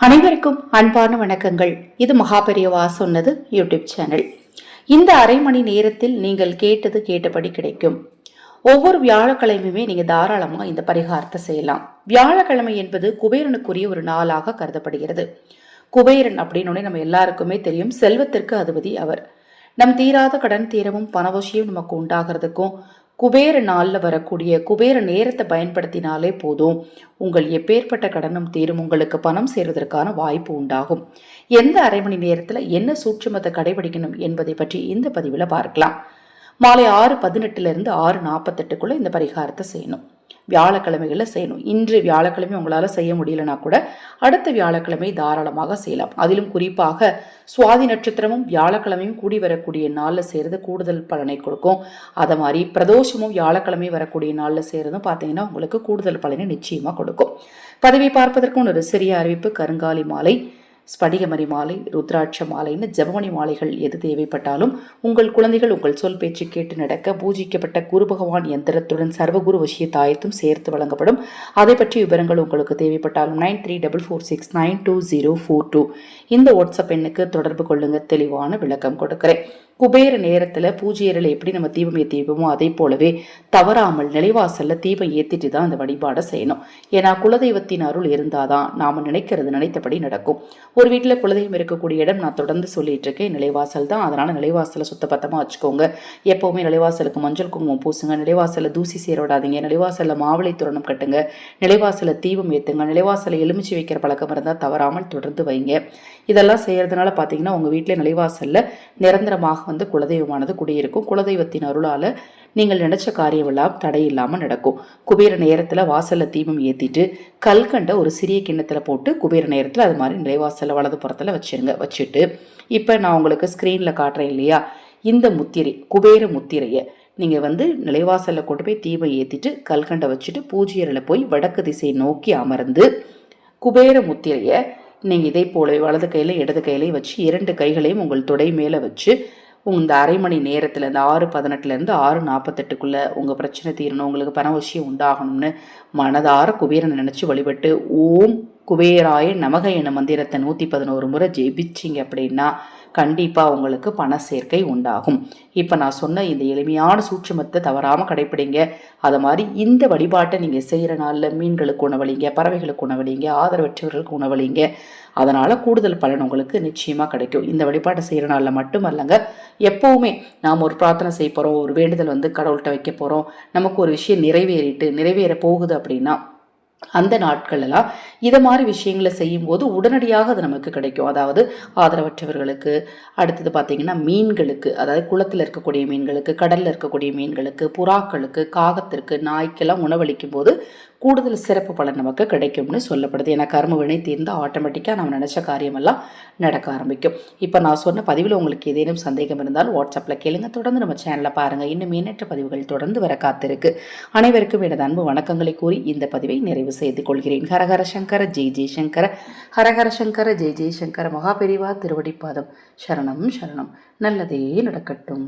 அனைவருக்கும் அன்பான வணக்கங்கள். இது மகாபெரியவா சொன்னது யூடியூப் சேனல். இந்த அரை மணி நேரத்தில் நீங்கள் கேட்டது கேட்டபடி கிடைக்கும். ஒவ்வொரு வியாழக்கிழமையுமே நீங்க தாராளமா இந்த பரிகாரத்தை செய்யலாம். வியாழக்கிழமை என்பது குபேரனுக்குரிய ஒரு நாளாக கருதப்படுகிறது. குபேரன் அப்படின்னு நம்ம எல்லாருக்குமே தெரியும், செல்வத்திற்கு அதிபதி அவர். நம் தீராத கடன் தீரவும் பணவசியம் நமக்கு உண்டாகிறதுக்கும் குபேர நாளில் வரக்கூடிய குபேர நேரத்தை பயன்படுத்தினாலே போதும், உங்கள் எப்பேற்பட்ட கடனும் தீரும், உங்களுக்கு பணம் சேர்வதற்கான வாய்ப்பு உண்டாகும். எந்த அரை மணி நேரத்தில் என்ன சூட்சுமத்தை கடைபிடிக்கணும் என்பதை பற்றி இந்த பதிவில் பார்க்கலாம். மாலை 6:18 6:48 இந்த பரிகாரத்தை செய்யணும். வியாழக்கிழமைகளில் செய்யணும். இன்று வியாழக்கிழமை உங்களால் செய்ய முடியலனா கூட அடுத்த வியாழக்கிழமை தாராளமாக செய்யலாம். அதிலும் குறிப்பாக சுவாதி நட்சத்திரமும் வியாழக்கிழமையும் கூடி வரக்கூடிய நாளில் செய்கிறது கூடுதல் பலனை கொடுக்கும். அதை மாதிரி பிரதோஷமும் வியாழக்கிழமை வரக்கூடிய நாளில் செய்கிறதும் பார்த்தீங்கன்னா உங்களுக்கு கூடுதல் பலனை நிச்சயமாக கொடுக்கும். பதிவை பார்ப்பதற்கு ஒரு சிறிய அறிவிப்பு. கருங்காலி மாலை, ஸ்படிகமணி மாலை, ருத்ராட்ச மாலைன்னு ஜபமணி மாலைகள் எது தேவைப்பட்டாலும் உங்கள் குழந்தைகள் உங்கள் சொல் பேச்சு கேட்டு நடக்க பூஜிக்கப்பட்ட குரு பகவான் எந்திரத்துடன் சர்வகுரு வசிய தாயத்தும் சேர்த்து வழங்கப்படும். அதை பற்றி விவரங்கள் உங்களுக்கு தேவைப்பட்டாலும் 9344692042 இந்த வாட்ஸ்அப் எண்ணுக்கு தொடர்பு கொள்ளுங்க. தெளிவான விளக்கம் கொடுக்கிறேன். குபேர நேரத்தில் பூஜையரில் எப்படி நம்ம தீபம் ஏற்றி வைப்போமோ அதே போலவே தவறாமல் நிலைவாசல்ல தீபம் ஏற்றிட்டு தான் அந்த வழிபாடை செய்யணும். ஏன்னா குலதெய்வத்தின் அருள் இருந்தாதான் நாம நினைக்கிறது நினைத்தபடி நடக்கும். ஒரு வீட்டில் குலதெய்வம் இருக்கக்கூடிய இடம் நான் தொடர்ந்து சொல்லிட்டு இருக்கேன், நிலைவாசல் தான். அதனால நிலைவாசலை சுத்தபத்தமாக வச்சுக்கோங்க. எப்பவுமே நிலைவாசலுக்கு மஞ்சள் குங்குமம் பூசுங்க, நிலைவாசல தூசி சேர விடாதீங்க, நிலைவாசல்ல மாவிளை தோரணம் கட்டுங்க, நிலைவாசல தீபம் ஏற்றுங்க, நிலைவாசல எலுமிச்சி வைக்கிற பழக்கம் இருந்தால் தவறாமல் தொடர்ந்து வைங்க. இதெல்லாம் செய்யறதுனால பார்த்தீங்கன்னா உங்க வீட்டில் நிலைவாசல்ல நிரந்தரமாக குலதெய்வமானது குடியிருக்கும். குலதெய்வத்தின் அருளால நீங்கள் நினைச்ச காரியம் எல்லாம் தடை இல்லாம நடக்கும். குபேர நேரத்துல வாசல்ல தீபம் ஏத்திட்டு கல்கண்ட ஒரு சிறிய கிண்ணத்துல போட்டு குபேர நேரத்துல அது மாதிரி நிலைவாசல்ல வலது புறத்துல வச்சிருங்க. வச்சுட்டு இப்ப நான் உங்களுக்கு ஸ்கிரீன்ல காட்டுறேன் இல்லையா, இந்த முத்திரை குபேர முத்திரைய நீங்க நிலைவாசல்ல கொண்டு போய் தீபம் ஏத்திட்டு கல்கண்டை வச்சுட்டு பூஜையறையில போய் வடக்கு திசை நோக்கி அமர்ந்து குபேர முத்திரைய நீங்க இதே போல வலது கையில இடது கையிலையும் வச்சு 2 கைகளையும் உங்கள் தொடை மேல வச்சு இந்த அரை மணி நேரத்தில் இந்த 6:18 6:48 உங்கள் பிரச்சனை தீரணும், உங்களுக்கு பணவசியம் உண்டாகணும்னு மனதார குபேரனை நினச்சி வழிபட்டு ஓம் குபேராய நமக என மந்திரத்தை 111 முறை ஜெபிச்சிங்க அப்படின்னா கண்டிப்பாக உங்களுக்கு பண சேர்க்கை உண்டாகும். இப்போ நான் சொன்ன இந்த எளிமையான சூட்சுமத்தை தவறாமல் கடைப்பிடிங்க. அதை மாதிரி இந்த வழிபாட்டை நீங்கள் செய்கிற நாளில் மீன்களுக்கு உணவளிங்க, பறவைகளுக்கு உணவளிங்க, ஆதரவற்றவர்களுக்கு உணவளிங்க. அதனால் கூடுதல் பலன் உங்களுக்கு நிச்சயமாக கிடைக்கும். இந்த வழிபாட்டை செய்கிற நாளில் மட்டுமல்லங்க, எப்போவுமே நாம் ஒரு பிரார்த்தனை செய்ய போகிறோம், ஒரு வேண்டுதல் கடவுள்கிட்ட வைக்க போகிறோம், நமக்கு ஒரு விஷயம் நிறைவேற போகுது அப்படின்னா அந்த நாட்களெல்லாம் இதை மாதிரி விஷயங்களை செய்யும்போது உடனடியாக அது நமக்கு கிடைக்கும். அதாவது ஆதரவற்றவர்களுக்கு, அடுத்தது பார்த்தீங்கன்னா மீன்களுக்கு, அதாவது குளத்தில் இருக்கக்கூடிய மீன்களுக்கு, கடலில் இருக்கக்கூடிய மீன்களுக்கு, புறாக்களுக்கு, காகத்திற்கு, நாய்க்கெல்லாம் உணவளிக்கும் போது கூடுதல் சிறப்பு பலன் நமக்கு கிடைக்கும்னு சொல்லப்படுது. ஏன்னா கர்ம வினை தீர்ந்தால் ஆட்டோமேட்டிக்காக நம்ம நினச்ச காரியமெல்லாம் நடக்க ஆரம்பிக்கும். இப்போ நான் சொன்ன பதிவில் உங்களுக்கு ஏதேனும் சந்தேகம் இருந்தால் வாட்ஸ்அப்பில் கேளுங்க. தொடர்ந்து நம்ம சேனலை பாருங்கள். இன்னும் எண்ணற்ற பதிவுகள் தொடர்ந்து வர காத்திருக்கு. அனைவருக்கும் எனது அன்பு வணக்கங்களை கூறி இந்த பதிவை நிறைவு செய்து கொள்கிறேன். ஹரஹர சங்கர ஜெய் ஜெய்சங்கர, ஹரஹர சங்கர ஜெய் ஜெய்சங்கர. மகாபெரிவா திருவடிப்பாதம் சரணம் சரணம். நல்லதே நடக்கட்டும்.